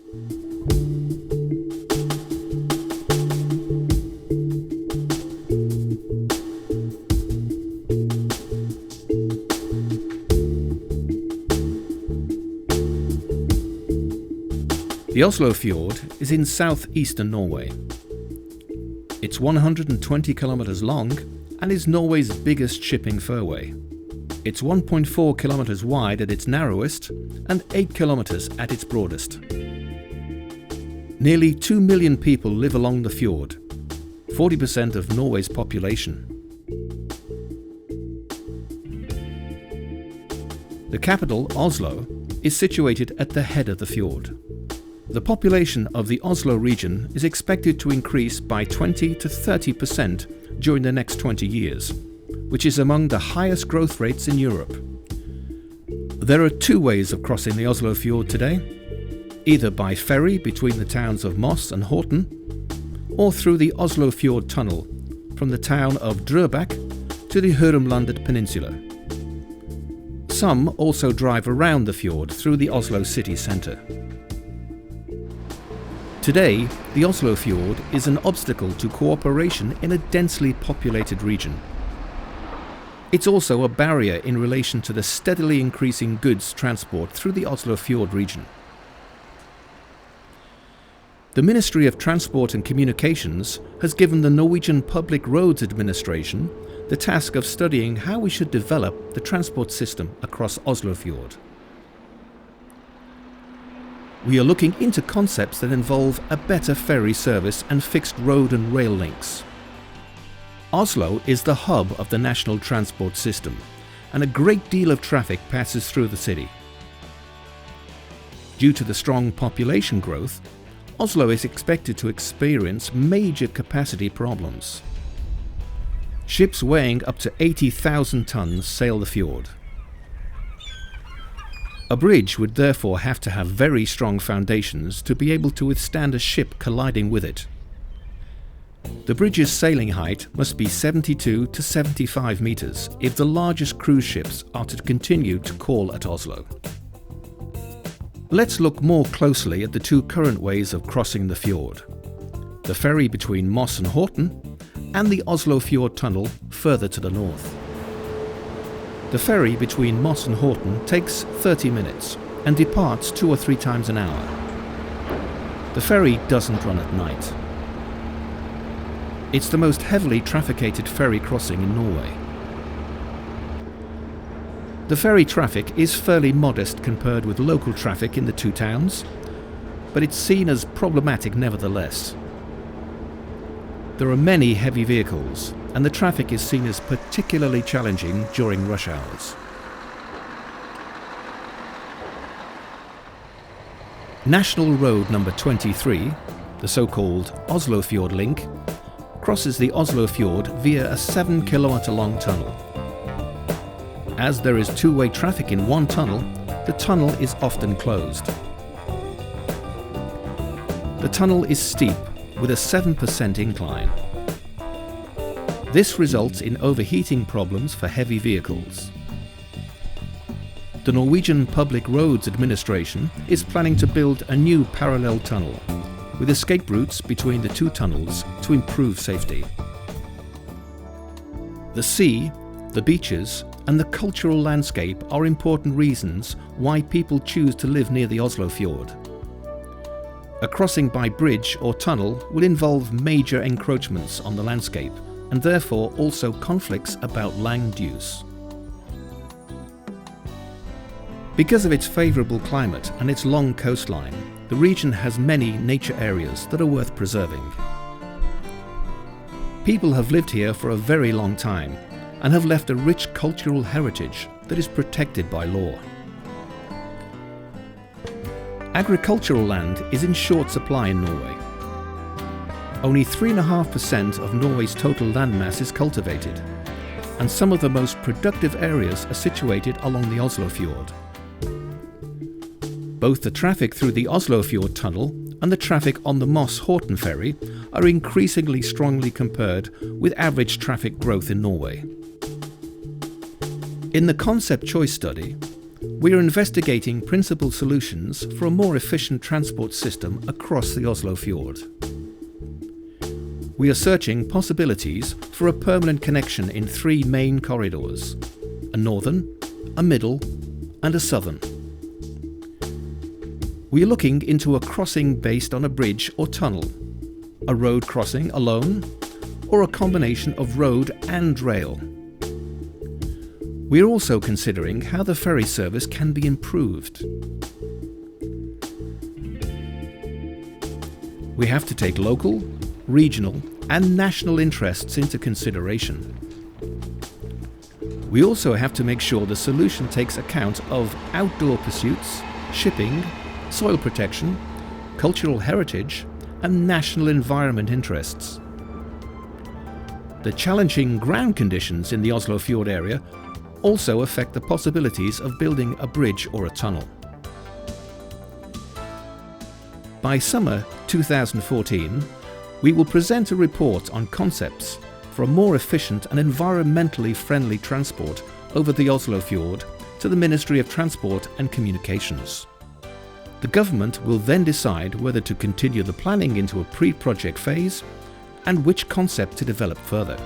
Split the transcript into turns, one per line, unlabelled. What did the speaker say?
The Oslofjord is in southeastern Norway. It's 120 kilometers long and is Norway's biggest shipping fairway. It's 1.4 kilometers wide at its narrowest and 8 kilometers at its broadest. Nearly 2 million people live along the fjord, 40% of Norway's population. The capital, Oslo, is situated at the head of the fjord. The population of the Oslo region is expected to increase by 20 to 30% during the next 20 years, which is among the highest growth rates in Europe. There are two ways of crossing the Oslofjord today, either by ferry between the towns of Moss and Horten, or through the Oslofjord tunnel from the town of Drøbak to the Hurumlandet Peninsula. Some also drive around the fjord through the Oslo city centre. Today, the Oslofjord is an obstacle to cooperation in a densely populated region. It's also a barrier in relation to the steadily increasing goods transport through the Oslofjord region. The Ministry of Transport and Communications has given the Norwegian Public Roads Administration the task of studying how we should develop the transport system across Oslofjord. We are looking into concepts that involve a better ferry service and fixed road and rail links. Oslo is the hub of the national transport system, and a great deal of traffic passes through the city. Due to the strong population growth, Oslo is expected to experience major capacity problems. Ships weighing up to 80,000 tons sail the fjord. A bridge would therefore have to have very strong foundations to be able to withstand a ship colliding with it. The bridge's sailing height must be 72 to 75 meters if the largest cruise ships are to continue to call at Oslo. Let's look more closely at the two current ways of crossing the fjord: the ferry between Moss and Horten and the Oslofjord tunnel further to the north. The ferry between Moss and Horten takes 30 minutes and departs 2 or 3 times an hour. The ferry doesn't run at night. It's the most heavily trafficated ferry crossing in Norway. The ferry traffic is fairly modest compared with local traffic in the two towns, but it's seen as problematic nevertheless. There are many heavy vehicles, and the traffic is seen as particularly challenging during rush hours. National Road number 23, the so-called Oslofjord Link, crosses the Oslofjord via a 7-kilometer long tunnel. As there is two-way traffic in one tunnel, the tunnel is often closed. The tunnel is steep with a 7% incline. This results in overheating problems for heavy vehicles. The Norwegian Public Roads Administration is planning to build a new parallel tunnel with escape routes between the two tunnels to improve safety. The sea, the beaches, and the cultural landscape are important reasons why people choose to live near the Oslofjord. A crossing by bridge or tunnel will involve major encroachments on the landscape and therefore also conflicts about land use. Because of its favourable climate and its long coastline, the region has many nature areas that are worth preserving. People have lived here for a very long time and have left a rich cultural heritage that is protected by law. Agricultural land is in short supply in Norway. Only 3.5% of Norway's total landmass is cultivated, and some of the most productive areas are situated along the Oslofjord. Both the traffic through the Oslofjord tunnel and the traffic on the Moss-Horten ferry are increasingly strongly compared with average traffic growth in Norway. In the concept choice study, We are investigating principal solutions for a more efficient transport system across the Oslofjord. We are searching possibilities for a permanent connection in 3 main corridors: a northern, a middle, and a southern. We are looking into a crossing based on a bridge or tunnel, a road crossing alone, or a combination of road and rail. We are also considering how the ferry service can be improved. We have to take local, regional, and national interests into consideration. We also have to make sure the solution takes account of outdoor pursuits, shipping, soil protection, cultural heritage, and national environment interests. The challenging ground conditions in the Oslofjord area also affect the possibilities of building a bridge or a tunnel. By summer 2014, we will present a report on concepts for a more efficient and environmentally friendly transport over the Oslofjord to the Ministry of Transport and Communications. The government will then decide whether to continue the planning into a pre-project phase and which concept to develop further.